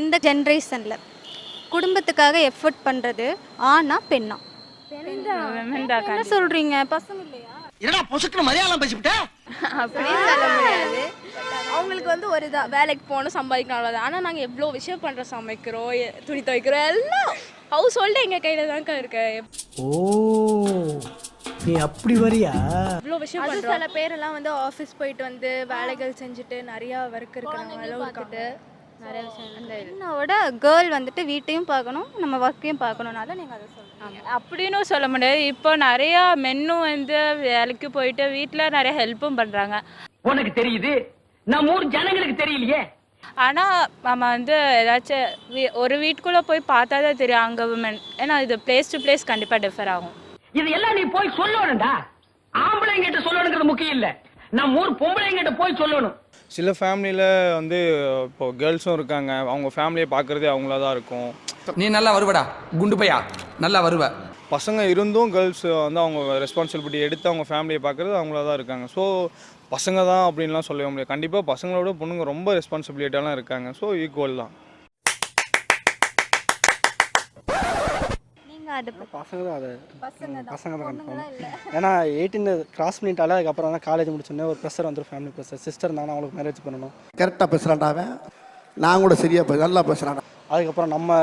இந்த ஜென்ரேஷன்ல குடும்பத்துக்காக எஃபோர்ட் பண்றது ஆணா பெண்ணா? என்ன சொல்றீங்க? பசங்க இல்லையா? என்னடா பொசுக்குன்னு மலையாளம் பேசிவிட்ட? அப்படியே சொல்ல முடியாது. அவங்களுக்கு வந்து ஒரு வேலைக்கு போகணும், சம்பாதிக்கணும் அவ்வளோதான். ஆனால் நாங்கள் எவ்வளோ விஷயம் பண்ணுறோம், சமைக்கிறோம், துணி துவைக்கிறோம், எல்லாம் ஹவுஸ் ஹோல்டு எங்கள் கையில் தான்க்கா இருக்கு. ஓ, நீ அப்படி வரியா? இவ்வளோ விஷயம் அது பண்ணுறோம். சில பேரெல்லாம் வந்து ஆஃபீஸ் போயிட்டு வந்து வேலைகள் செஞ்சுட்டு நிறையா ஒர்க் இருக்கிறவங்களும் இருக்காங்க. நிறைய விஷயம் அந்த பெண்ணோட கேர்ள் வந்துட்டு வீட்டையும் பார்க்கணும், நம்ம ஒர்க்கையும் பார்க்கணும்னால நீங்க அதை சொல்றீங்க. அப்படின்னு சொல்ல முடியாது. இப்போ நிறையா மென்னும் வந்து வேலைக்கு போயிட்டு வீட்டில் நிறைய ஹெல்ப்பும் பண்ணுறாங்க. உனக்கு தெரியுது, நம்ம ஊர் ஜனங்களுக்கு தெரியலையே. ஆனால் நம்ம வந்து ஏதாச்சும் ஒரு வீட்டுக்குள்ளே போய் பார்த்தா தான் தெரியும் அங்கே உமன். ஏன்னா இது பிளேஸ் டு பிளேஸ் கண்டிப்பாக டிஃபர் ஆகும். இது எல்லாம் நீ போய் சொல்லணும்டா. ஆம்பளைங்கிட்ட சொல்லணுங்கிறது முக்கியம் இல்ல, நம்ம ஊர் பொம்பளைங்கிட்ட போய் சொல்லணும். சில ஃபேமிலியில் வந்து இப்போ கேர்ள்ஸும் இருக்காங்க, அவங்க ஃபேமிலியை பார்க்குறதே அவங்களா தான் இருக்கும். நீ நல்லா வருவடா குண்டு பையா, நல்லா வருவ. பசங்க இருந்தும் கேர்ள்ஸ் வந்து அவங்க ரெஸ்பான்சிபிலிட்டி எடுத்து அவங்க ஃபேமிலியை பார்க்குறது அவங்களா தான் இருக்காங்க. ஸோ பசங்க தான் அப்படின்லாம் சொல்லவே முடியாது. கண்டிப்பாக பசங்களோட பொண்ணுங்க ரொம்ப ரெஸ்பான்சிபிலிட்டியெல்லாம் இருக்காங்க. ஸோ ஈக்குவல் தான். நீங்க அது பசங்க தான் அது பசங்க தான் பொண்ணுங்களா இல்ல? ஏன்னா 18 கிராஸ் பண்ணிட்டாலே அதுக்கப்புறம் தான் காலேஜ் முடிச்சோடனே ஒரு ப்ரெஷர் வந்துடும், ஃபேமிலி ப்ரெஷர். சிஸ்டர் இருந்தாங்கன்னா அவங்களுக்கு மேரேஜ் பண்ணணும். கரெக்டாக பேசுகிறான்டா அவன். நான் கூட சரியாக நல்லா பேசுகிறான்டா. அதுக்கப்புறம் நம்ம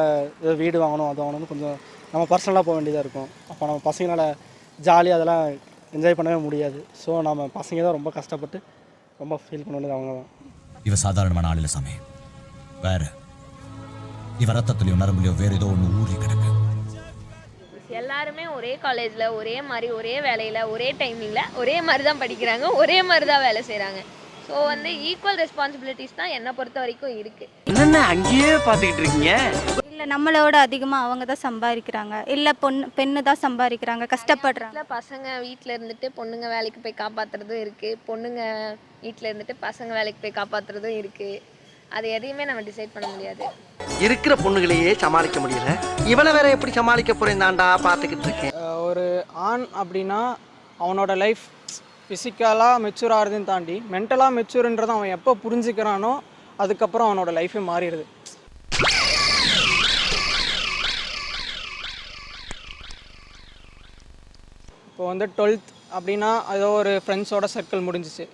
வீடு வாங்கணும், அது வாங்கணும்னு கொஞ்சம் நம்ம பர்சனலாக போக வேண்டியதாக இருக்கும். அப்போ நம்ம பசங்களால் ஜாலியாக அதெல்லாம் என்ஜாய் பண்ணவே முடியாது. ஸோ நம்ம பசங்க தான் ரொம்ப கஷ்டப்பட்டு ரொம்ப ஃபீல் பண்ண வேண்டியது அவங்க தான். இவ சாதாரணமான ஆள் இல்லை சாமி, வேற இவ ரத்தத்துலையோ நரம்புலையோ வேற ஏதோ ஒன்று ஊறி கிடக்கு. எல்லாருமே ஒரே காலேஜில், ஒரே மாதிரி, ஒரே வேலையில், ஒரே டைமிங்கில், ஒரே மாதிரி தான் படிக்கிறாங்க, ஒரே மாதிரி தான் வேலை செய்கிறாங்க. ஸோ வந்து ஈக்குவல் ரெஸ்பான்சிபிலிட்டிஸ் தான் என்னை பொறுத்த வரைக்கும் இருக்குது. என்னென்ன அங்கேயே பார்த்துக்கிட்டு இருக்கீங்க? இல்ல நம்மளோட அதிகமா அவங்க தான் சம்பாதிக்கிறாங்க, இல்ல பெண்ணு தான் சம்பாதிக்கிறாங்க, கஷ்டப்படுறாங்க. பசங்க வீட்டில் இருந்துட்டு பொண்ணுங்க வேலைக்கு போய் காப்பாற்றுறதும் இருக்குது, பொண்ணுங்க வீட்டில் இருந்துட்டு பசங்க வேலைக்கு போய் காப்பாற்றுறதும் இருக்குது. அது எதையுமே நம்ம டிசைட் பண்ண முடியாது. இருக்கிற பொண்ணுகளையே சமாளிக்க முடியல, இவளை வேற எப்படி சமாளிக்க போறேன் தாண்டா பார்த்துக்கிட்டு இருக்கேன். ஒரு ஆண் அப்படின்னா அவனோட லைஃப் ஃபிசிக்கலாக மெச்சூர் ஆகிறதையும் தாண்டி மென்டலாக மெச்சூர்ன்றதை அவன் எப்போ புரிஞ்சுக்கிறானோ அதுக்கப்புறம் அவனோட லைஃபே மாறிடுது. இப்போ வந்து 12th அப்படின்னா ஏதோ ஒரு ஃப்ரெண்ட்ஸோட சர்க்கிள் முடிஞ்சிச்சு,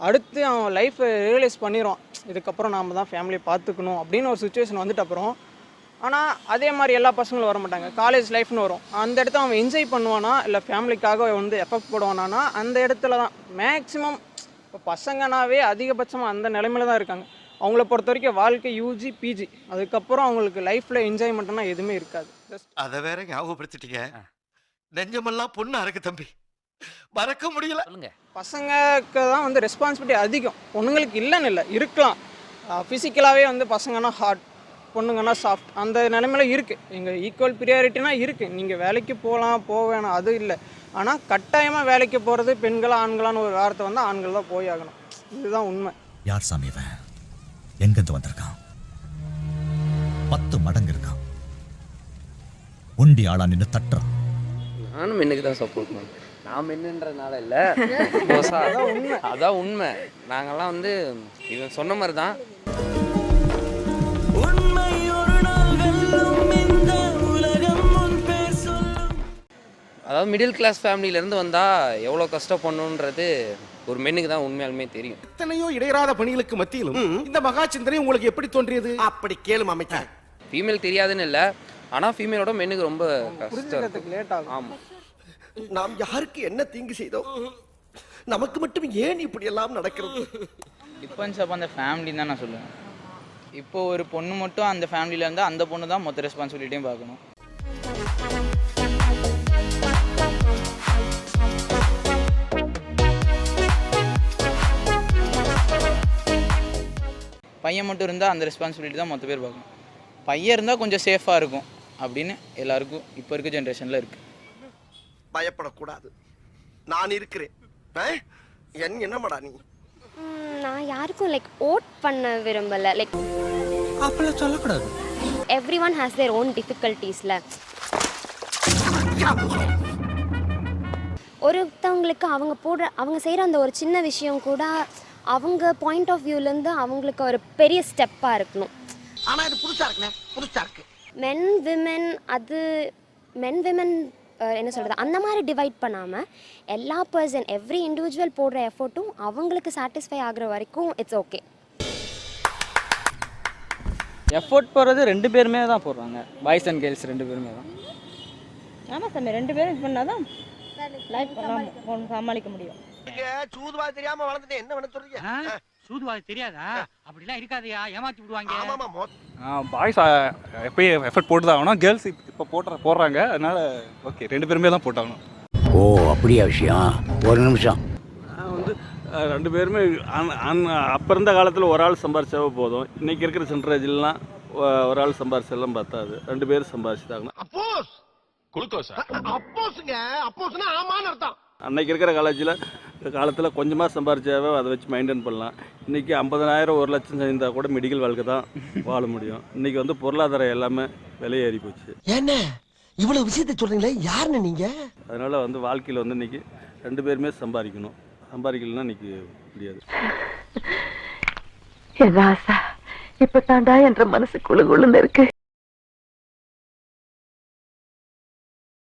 அடுத்து அவன் லைஃப்பை ரியலைஸ் பண்ணிடுவான், இதுக்கப்புறம் நாம் தான் ஃபேமிலியை பார்த்துக்கணும் அப்படின்னு ஒரு சுச்சுவேஷன் வந்துட்டு அப்புறம். ஆனால் அதே மாதிரி எல்லா பசங்களும் வர மாட்டாங்க. காலேஜ் லைஃப்னு வரும், அந்த இடத்த அவன் என்ஜாய் பண்ணுவானா இல்லை ஃபேமிலிக்காக வந்து எஃபெக்ட் போடுவானா, அந்த இடத்துல தான் மேக்ஸிமம் இப்போ பசங்கனாவே அதிகபட்சமாக அந்த நிலைமையில தான் இருக்காங்க. அவங்கள பொறுத்த வரைக்கும் வாழ்க்கை யூஜி பிஜி, அதுக்கப்புறம் அவங்களுக்கு லைஃப்பில் என்ஜாய்மெண்ட்னா எதுவுமே இருக்காது. அதை வேற ஞாபகப்படுத்திட்டீங்க, நெஞ்சமெல்லாம் பொண்ணா இருக்கு தம்பி, மறக்க முடியல. பசங்களுக்கு தான் வந்து ரெஸ்பான்சிபிலிட்டி அதிகம், பொண்ணுங்களுக்கு இல்லைன்னு இல்லை, இருக்கலாம். ஃபிசிக்கலாகவே வந்து பசங்கன்னா ஹார்ட், பொண்ணுங்கன்னா சாஃப்ட், அந்த நிலைமையில இருக்குது. எங்கள் ஈக்குவல் ப்ரியாரிட்டினா இருக்குது. நீங்கள் வேலைக்கு போகலாம் போக வேணாம் அது இல்லை, ஆனால் கட்டாயமாக வேலைக்கு போகிறது பெண்களா ஆண்களான்னு ஒரு வார்த்தை வந்து ஆண்கள் தான் போய் ஆகணும். இதுதான் உண்மை. யார் சாமி இவன்? எங்கிருந்து வந்திருக்கான்? 10 மடங்கு இருக்கான், ஒண்டி ஆளா நின்று தட்டுறான். நானும் மென்னுக்கு தான் சப்போர்ட் பண்ணுவேன். நான் மென்னுன்றதுனால இல்லை, அதான் உண்மை. நாங்கள்லாம் வந்து இவன் சொன்ன மாதிரி தான். அதாவது மிடில் கிளாஸ் ஃபேமிலியிலேருந்து வந்தால் எவ்வளோ கஷ்டப்படணுன்றது ஒரு மென்னுக்கு தான் உண்மையாலுமே தெரியும். எத்தனையோ இடையறாத பணிகளுக்கு மத்தியிலும் இந்த மகா சிந்தனை உங்களுக்கு எப்படி தோன்றியது? அப்படி கேளும் அமைச்சர். ஃபீமேல் தெரியாதுன்னு இல்லை, ஆனால் ஃபீமேலோட மென்னுக்கு ரொம்ப கஷ்டம். புரிஞ்சுக்கிறதுக்கு லேட் ஆகும். ஆமாம். நாம் யாருக்கு என்ன தீங்கு செய்தோம்? நமக்கு மட்டும் ஏன் இப்படி எல்லாம் நடக்கிறது? டிபெண்ட்ஸ் அப்போ அந்த ஃபேமிலி தான் நான் சொல்லுவேன். இப்போ ஒரு பொண்ணு மட்டும் அந்த ஃபேமிலியில் இருந்தால் அந்த பொண்ணு தான் மொத்த ரெஸ்பான்சிபிலிட்டியும் பார்க்கணும். பையன் மட்டும் இருந்தால் அந்த ரெஸ்பான்சிபிலிட்டி தான் மொத்த பேர் பார்க்கணும். பையன் இருந்தால் கொஞ்சம் சேஃபாக இருக்கும் அப்படின்னு எல்லாருக்கும் இப்போ இருக்க ஜென்ரேஷனில் இருக்குது. பயப்படக்கூடாது, நான் இருக்கிறேன். என்னமாடா நீ? நான் யாருக்கும் ஓட் பண்ண விரும்பலை. அப்பெல்லாம் சொல்லக்கூடாது. Every one has their own டிஃபிகல்ட்டிஸில். ஒருத்தவங்களுக்கு அவங்க செய்கிற அந்த ஒரு சின்ன விஷயம் கூட அவங்க பாயிண்ட் ஆஃப் வியூலேருந்து அவங்களுக்கு ஒரு பெரிய ஸ்டெப்பாக இருக்கணும். ஆனா இது புதுசா இருக்குண்ணே, புதுசா இருக்கு. மென் விமென் அது மென் விமென் என்ன சொல்கிறது அந்த மாதிரி டிவைட் பண்ணாமல் எல்லா பர்சன் எவ்ரி இண்டிவிஜுவல் போடுற எஃபோர்ட்டும் அவங்களுக்கு சாட்டிஸ்ஃபை ஆகுற வரைக்கும் இட்ஸ் ஓகே. எஃபோர்ட் போடுறது 2 பேருமே தான் போடுறாங்க, பாய்ஸ் அண்ட் கேர்ள்ஸ் 2 பேருமே தான். ஆமாம் சாமி 2 பேரும் இது பண்ணால் தான் லைஃப் சமாளிக்க முடியும். சூதுவா தெரியாம வளர்ந்துட்டு என்ன பண்ண சொல்றீங்க? சூதுவாது தெரியாதா? அப்படிலாம் இருக்காதயா, ஏமாத்தி விடுவாங்க. பாய்ஸ் எப்பயும் எஃபர்ட் போட்டு தான் ஆகணும். கேர்ள்ஸ் இப்போ போடுறாங்க, அதனால ஓகே 2 பேருமே தான் போட்டாகணும். ஓ அப்படியா விஷயம். ஒரு நிமிஷம். வந்து 2 பேருமே அப்போ இருந்த காலத்தில் ஒரு ஆள் சம்பாரிச்சாவே போதும். இன்றைக்கி இருக்கிற ஜென்ரேஜன்லாம் ஒரு ஆள் சம்பாரிச்செல்லாம் பார்த்தாது, 2 பேரும் சம்பாரிச்சுட்டாங்க. அப்போஸ் குளுக்கோஸ் அப்போஸ்ங்க, அப்போஸ்னா ஆமான்னு அர்த்தம். அன்றைக்கி இருக்கிற காலத்தில் கொஞ்சமாக சம்பாரிச்சாவே அதை வச்சு மெயின்டைன் பண்ணலாம். இன்றைக்கி 50,000 1 லட்சம் சேர்ந்தால் கூட மெடிக்கல் வாழ்க்கை தான் வாழ முடியும். இன்றைக்கி வந்து பொருளாதாரம் எல்லாமே விலையேறி போச்சு. என்ன இவ்வளவு விஷயத்தை சொல்றீங்களே, யாருன்னு நீங்க? அதனால் வந்து வாழ்க்கையில் வந்து இன்றைக்கி 2 பேருமே சம்பாதிக்கணும். சம்பாதிக்கலன்னா இன்றைக்கி முடியாது. ராசா இப்ப தாண்டா என்ற மனசு குழுகுழுன்னு இருக்கு.